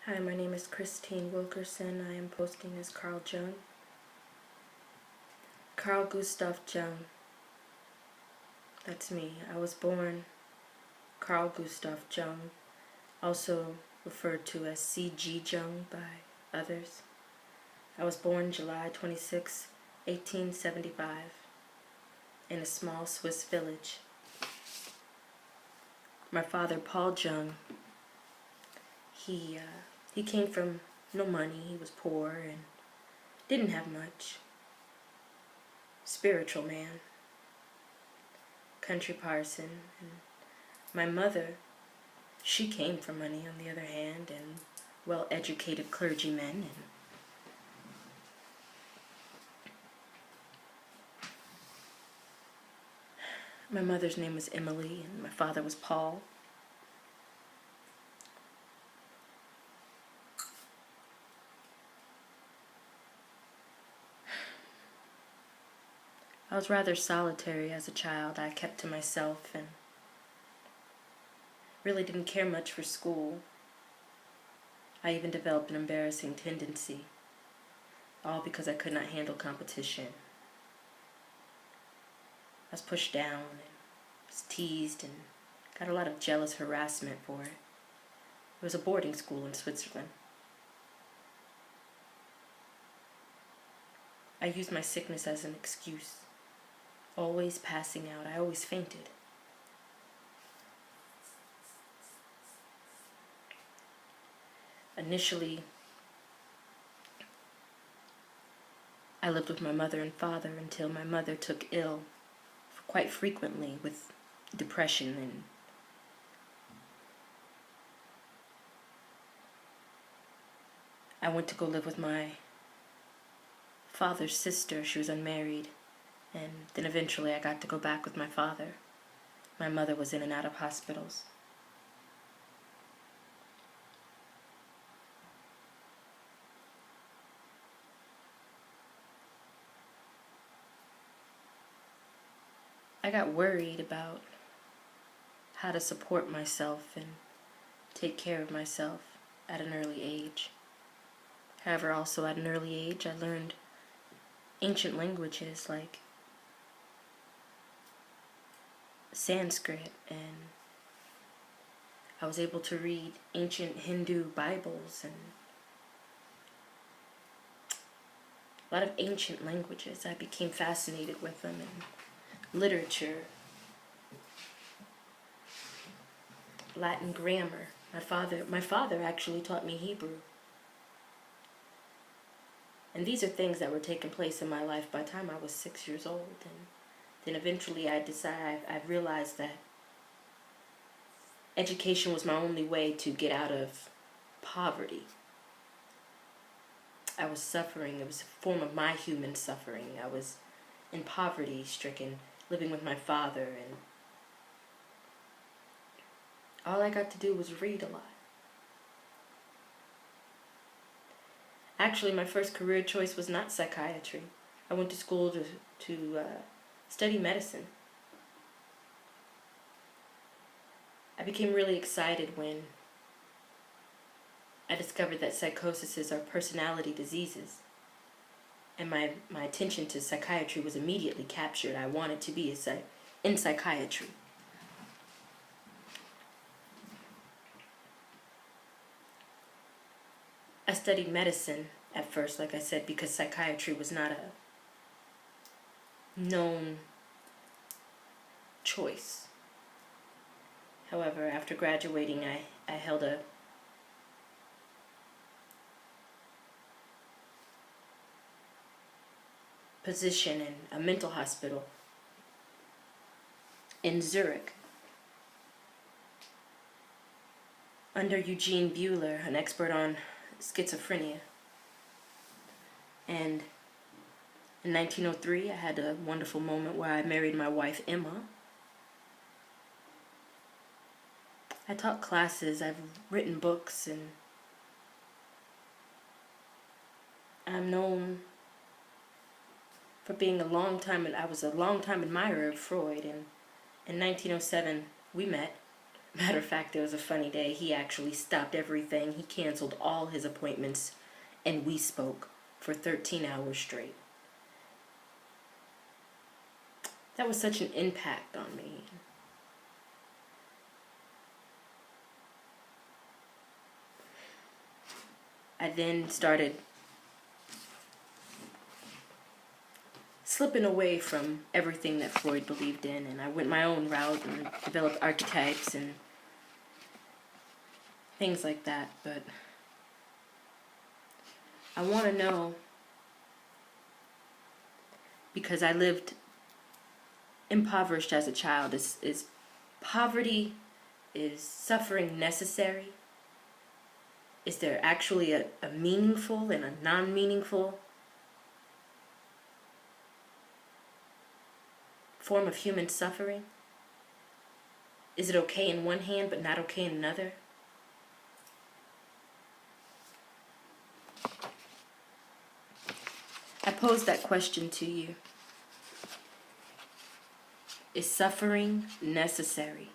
Hi, my name is Christine Wilkerson. I am posting as Carl Jung. Carl Gustav Jung. That's me. I was born Carl Gustav Jung, also referred to as C.G. Jung by others. I was born July 26, 1875, in a small Swiss village. My father, Paul Jung, he came from no money. He was poor and didn't have much. Spiritual man, country parson. And my mother, she came from money, on the other hand, and well-educated clergymen. And my mother's name was Emily, and my father was Paul. I was rather solitary as a child. I kept to myself and really didn't care much for school. I even developed an embarrassing tendency, all because I could not handle competition. I was pushed down and was teased and got a lot of jealous harassment for it. It was a boarding school in Switzerland. I used my sickness as an excuse, always passing out. I always fainted. Initially, I lived with my mother and father until my mother took ill quite frequently with depression, and I went to go live with my father's sister. She was unmarried, and then eventually I got to go back with my father. My mother was in and out of hospitals. I got worried about how to support myself and take care of myself at an early age. However, also at an early age, I learned ancient languages like Sanskrit, and I was able to read ancient Hindu Bibles and a lot of ancient languages. I became fascinated with them, and literature, Latin grammar. My father actually taught me Hebrew. And these are things that were taking place in my life by the time I was 6 years old. And then eventually I realized that education was my only way to get out of poverty. I was suffering. It was a form of my human suffering. I was in poverty stricken, living with my father, and all I got to do was read a lot. Actually, my first career choice was not psychiatry. I went to school to study medicine. I became really excited when I discovered that psychoses are personality diseases. And my attention to psychiatry was immediately captured. I wanted to be in psychiatry. I studied medicine at first, like I said, because psychiatry was not a known choice. However, after graduating, I held a position in a mental hospital in Zurich under Eugene Buehler, an expert on schizophrenia. And in 1903, I had a wonderful moment where I married my wife, Emma. I taught classes, I've written books, and I'm known for being I was a long time admirer of Freud, and in 1907 we met. Matter of fact, it was a funny day. He actually stopped everything. He canceled all his appointments, and we spoke for 13 hours straight. That was such an impact on me. I then started slipping away from everything that Freud believed in, and I went my own route and developed archetypes and things like that. But I want to know, because I lived impoverished as a child, is poverty, is suffering necessary? Is there actually a meaningful and a non-meaningful form of human suffering? Is it okay in one hand but not okay in another? I pose that question to you. Is suffering necessary?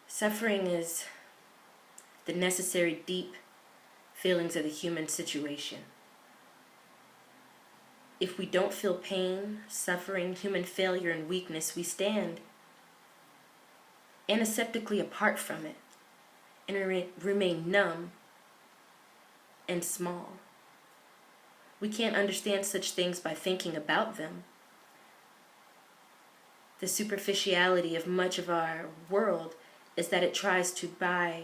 Suffering is the necessary deep feelings of the human situation. If we don't feel pain, suffering, human failure, and weakness, we stand antiseptically apart from it and remain numb and small. We can't understand such things by thinking about them. The superficiality of much of our world is that it tries to buy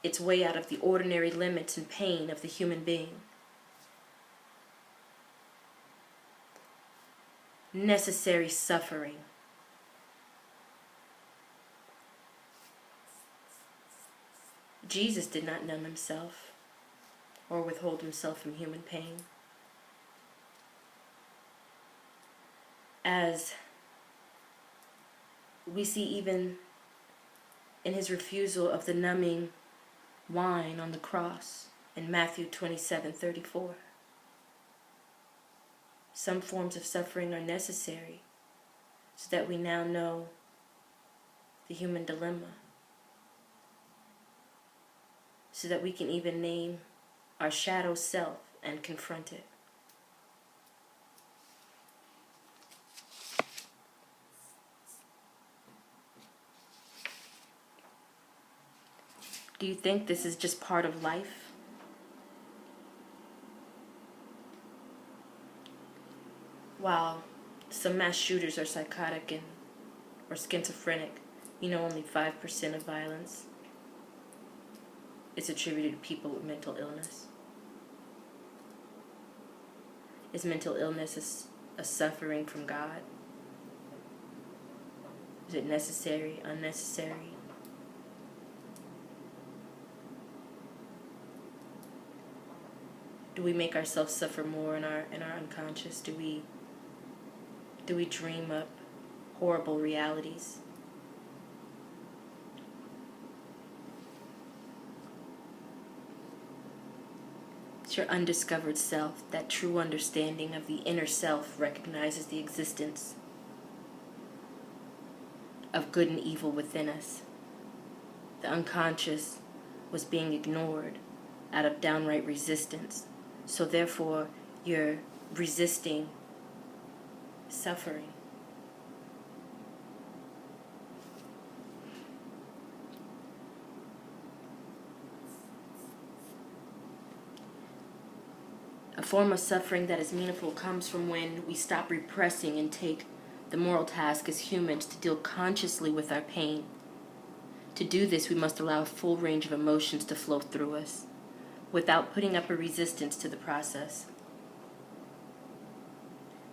its way out of the ordinary limits and pain of the human being. Necessary suffering. Jesus did not numb himself or withhold himself from human pain. As we see even in his refusal of the numbing wine on the cross in Matthew 27:34. Some forms of suffering are necessary so that we now know the human dilemma, so that we can even name our shadow self and confront it. Do you think this is just part of life? While some mass shooters are psychotic or schizophrenic, only 5% of violence is attributed to people with mental illness. Is mental illness a suffering from God? Is it necessary, unnecessary? Do we make ourselves suffer more in our unconscious? Do we dream up horrible realities? It's your undiscovered self, that true understanding of the inner self recognizes the existence of good and evil within us. The unconscious was being ignored out of downright resistance. So therefore, you're resisting suffering. A form of suffering that is meaningful comes from when we stop repressing and take the moral task as humans to deal consciously with our pain. To do this, we must allow a full range of emotions to flow through us, without putting up a resistance to the process.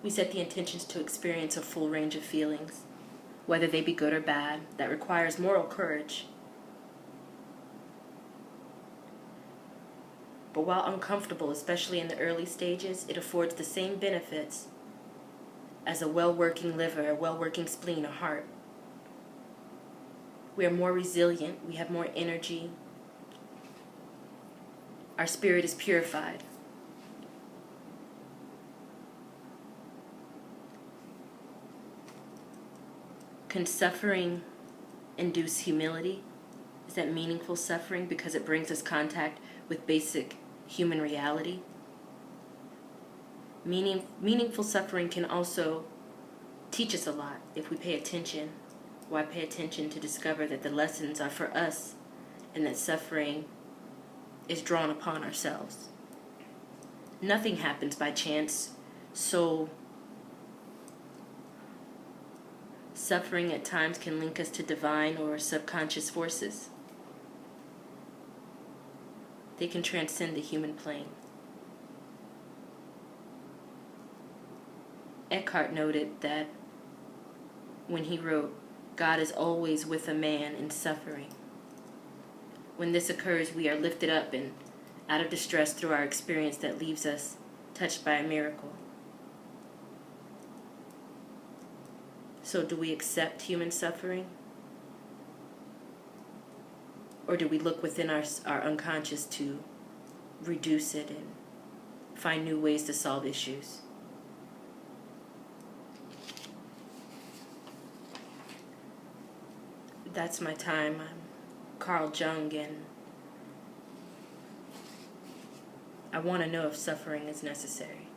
We set the intentions to experience a full range of feelings, whether they be good or bad. That requires moral courage. But while uncomfortable, especially in the early stages, it affords the same benefits as a well-working liver, a well-working spleen, a heart. We are more resilient, we have more energy, our spirit is purified. Can suffering induce humility? Is that meaningful suffering because it brings us contact with basic human reality? Meaningful suffering can also teach us a lot if we pay attention. Why pay attention to discover that the lessons are for us and that suffering is drawn upon ourselves? Nothing happens by chance, so suffering at times can link us to divine or subconscious forces. They can transcend the human plane. Eckhart noted that when he wrote, "God is always with a man in suffering." When this occurs, we are lifted up and out of distress through our experience that leaves us touched by a miracle. So do we accept human suffering? Or do we look within our unconscious to reduce it and find new ways to solve issues? That's my time. I'm Carl Jung, and I want to know if suffering is necessary.